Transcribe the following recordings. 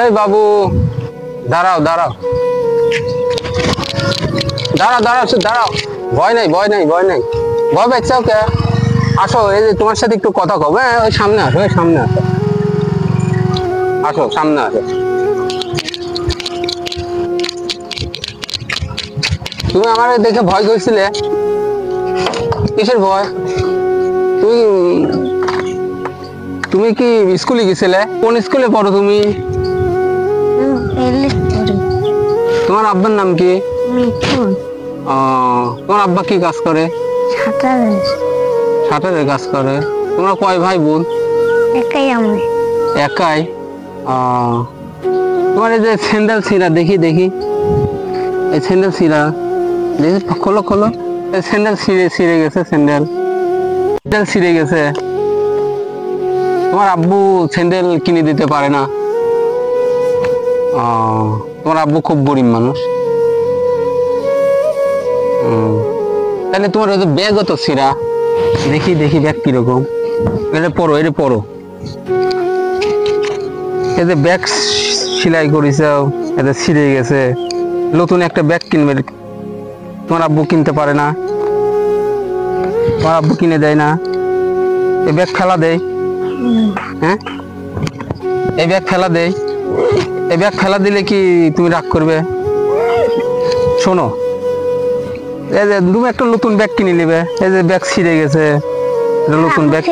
এই বাবু, দাঁড়াও দাঁড়াও দাঁড়াও দাঁড়াও দাঁড়াও, ভয় নাই ভয় নাই ভয় নাই, ভয় পাচ্ছাও কে? আসো, এই যে তোমার সাথে একটু কথা কব। হ্যাঁ, ওই সামনে আসো, ওই সামনে আসো, আসো সামনে আসো। তুমি আমার দেখে ভয় করছিলে, কিসের ভয়? তুমি তুমি কি স্কুলে গেছিলে? কোন স্কুলে পড়ো তুমি? তোমার আব্বার নাম কি? তোমার আব্বা কি কাজ করে? শাটারের কাজ করে। তোমরা কয় ভাই বোন? একাই আমি। একাই? তোমার এই যে স্যান্ডেল ছিঁড়া, দেখি দেখি, এই স্যান্ডেল ছিঁড়া দেখি, খোলো খোলো। এই স্যান্ডেল ছিঁড়ে গেছে, স্যান্ডেল ছিঁড়ে গেছে। তোমার আব্বু স্যান্ডেল কিনে দিতে পারে না? তোমার আব্বু খুব গরিব মানুষ। তাহলে তোমার ওই যে ব্যাগও তো ছিঁড়া, দেখি দেখি ব্যাগ কিরকম। এটা পড়ো, এটা পড়ো। এই যে ব্যাগ সেলাই করেছে, এটা ছিঁড়ে গেছে। নতুন একটা ব্যাগ কিনবে, তোমার আব্বু কিনতে পারে না? তোমার আব্বু কিনে দেয় না? এই ব্যাগ ফেলা দেয়? হ্যাঁ, এই ব্যাগ ফেলা দেয়? এই ব্যাগ ফেলা দিলে কি তুমি রাগ করবে? শোনো, এই যে তুমি একটা নতুন ব্যাগ কিনে নিবে। এই যে ব্যাগ ছিঁড়ে গেছে, নতুন ব্যাগ।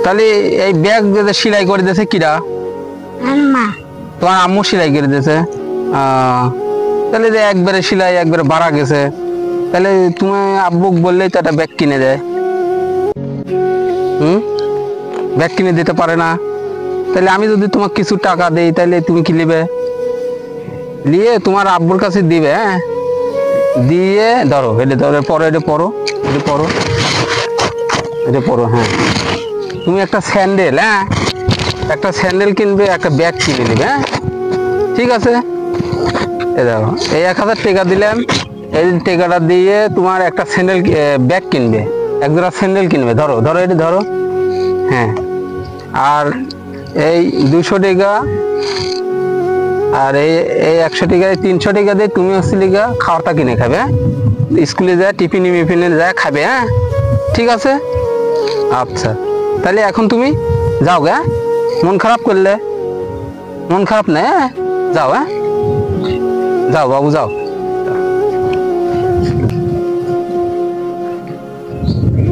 তাহলে এই ব্যাগ যে সেলাই করে দিয়েছে কিরা? তোমার আম্মু সেলাই করে দিয়েছে। তাহলে যে একবারে সেলাই একবারে বাড়া গেছে, তাহলে তুমি আব্বুক বললেই তো একটা ব্যাগ কিনে দেয়। ব্যাগ কিনে দিতে পারে না? তাহলে আমি যদি তোমাকে কিছু টাকা দেই, তাহলে তুমি কি নিবে? নিয়ে তোমার আব্বুর কাছে দিবে। হ্যাঁ, দিয়ে ধরো, এটা ধরো, পড়ো, এটা পড়ো, এটা পড়ো, এটা পড়ো। হ্যাঁ, তুমি একটা স্যান্ডেল, হ্যাঁ একটা স্যান্ডেল কিনবে, একটা ব্যাগ কিনে নেবে। হ্যাঁ, ঠিক আছে। এই দেখো, এই 1000 টাকা দিলাম, এই টাকাটা দিয়ে তোমার একটা স্যান্ডেল ব্যাগ কিনবে, এক জোড়া স্যান্ডেল কিনবে। ধরো ধরো, এটা ধরো। হ্যাঁ, আর এই 200 টাকা, আর এই 100 টাকা, 300 টাকা দিয়ে তুমি হচ্ছে লিগা খাওয়াটা কিনে খাবে। স্কুলে যায় টিফিনে মিফিনে যায় খাবে। হ্যাঁ, ঠিক আছে। আচ্ছা, তাহলে এখন তুমি যাও গে। মন খারাপ করলে? মন খারাপ নেই, যাও। হ্যাঁ, যাও বাবু, যাও।